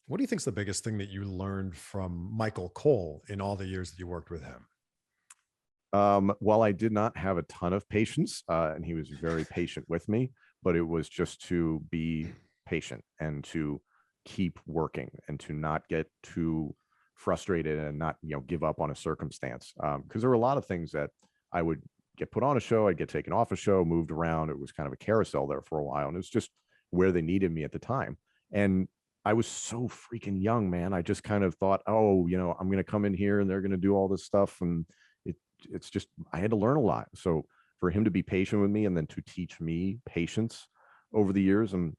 What do you think is the biggest thing that you learned from Michael Cole in all the years that you worked with him? Well, I did not have a ton of patience, and he was very patient with me, but it was just to be patient and to keep working and to not get too frustrated and not, give up on a circumstance. Because there were a lot of things that I would get put on a show, I'd get taken off a show, moved around. It was kind of a carousel there for a while, and it was just where they needed me at the time. And I was so freaking young, man. I just kind of thought, oh, I'm going to come in here and they're going to do all this stuff, and it's just I had to learn a lot. So for him to be patient with me and then to teach me patience over the years, and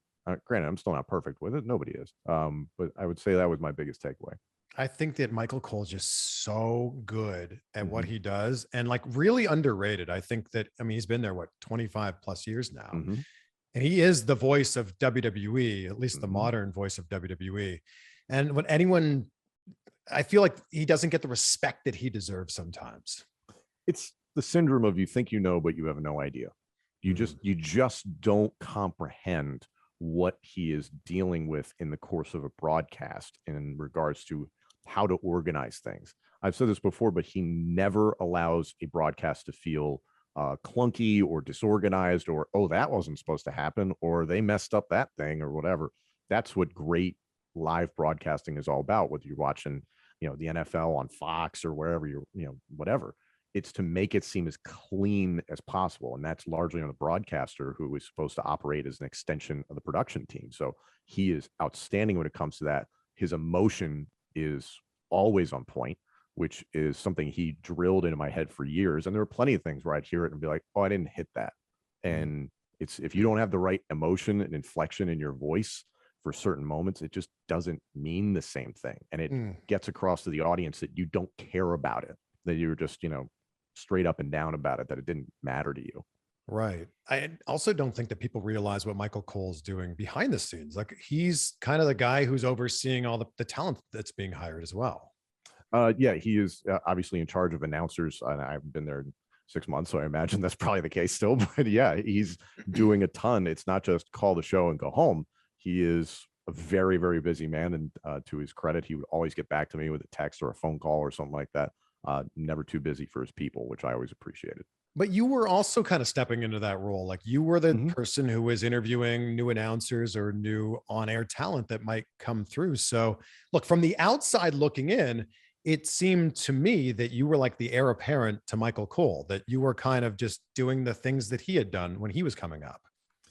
granted, I'm still not perfect with it. Nobody is. But I would say that was my biggest takeaway. I think that Michael Cole is just so good at what Hmm. he does and like really underrated. I think that, I mean, he's been there, what, 25 plus years now. Hmm. And he is the voice of WWE, at least the Hmm. modern voice of WWE. And when anyone, I feel like he doesn't get the respect that he deserves sometimes. It's the syndrome of you think you know, but you have no idea. Mm. You just don't comprehend what he is dealing with in the course of a broadcast in regards to how to organize things. I've said this before, but he never allows a broadcast to feel clunky or disorganized or, oh, that wasn't supposed to happen, or they messed up that thing or whatever. That's what great live broadcasting is all about, whether you're watching, the NFL on Fox or wherever you're, whatever. It's to make it seem as clean as possible. And that's largely on the broadcaster, who is supposed to operate as an extension of the production team. So he is outstanding when it comes to that. His emotion is always on point, which is something he drilled into my head for years. And there were plenty of things where I'd hear it and be like, oh, I didn't hit that. Mm. And it's, if you don't have the right emotion and inflection in your voice for certain moments, it just doesn't mean the same thing. And it Mm. gets across to the audience that you don't care about it, that you're just, straight up and down about it, that it didn't matter to you. Right. I also don't think that people realize what Michael Cole's doing behind the scenes. Like he's kind of the guy who's overseeing all the talent that's being hired as well. Yeah, he is obviously in charge of announcers, and I've been there 6 months, so I imagine that's probably the case still. But yeah, he's doing a ton. It's not just call the show and go home. He is a very, very busy man, and to his credit, he would always get back to me with a text or a phone call or something like that. Never too busy for his people, which I always appreciated. But you were also kind of stepping into that role. Like you were the Hmm. person who was interviewing new announcers or new on-air talent that might come through. So, look, from the outside looking in, it seemed to me that you were like the heir apparent to Michael Cole, that you were kind of just doing the things that he had done when he was coming up.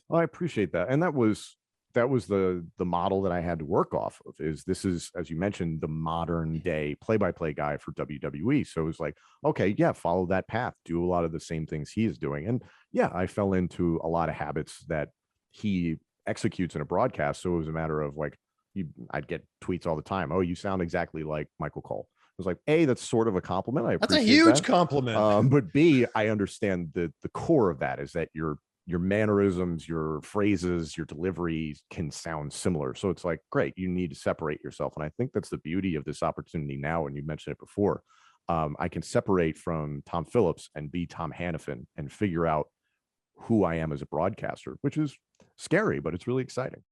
Well, I appreciate that, and that was the model that I had to work off of. Is this is, as you mentioned, the modern day play-by-play guy for WWE. So it was like, okay, yeah, follow that path, do a lot of the same things he is doing, and yeah, I fell into a lot of habits that he executes in a broadcast. So it was a matter of like, I'd get tweets all the time. Oh, you sound exactly like Michael Cole. I was like, A, that's sort of a compliment. I That's a appreciate huge that. compliment. But B, I understand the core of that is that your mannerisms, your phrases, your delivery can sound similar. So it's like, great, you need to separate yourself. And I think that's the beauty of this opportunity now. And you mentioned it before. I can separate from Tom Phillips and be Tom Hannifan and figure out who I am as a broadcaster, which is scary, but it's really exciting.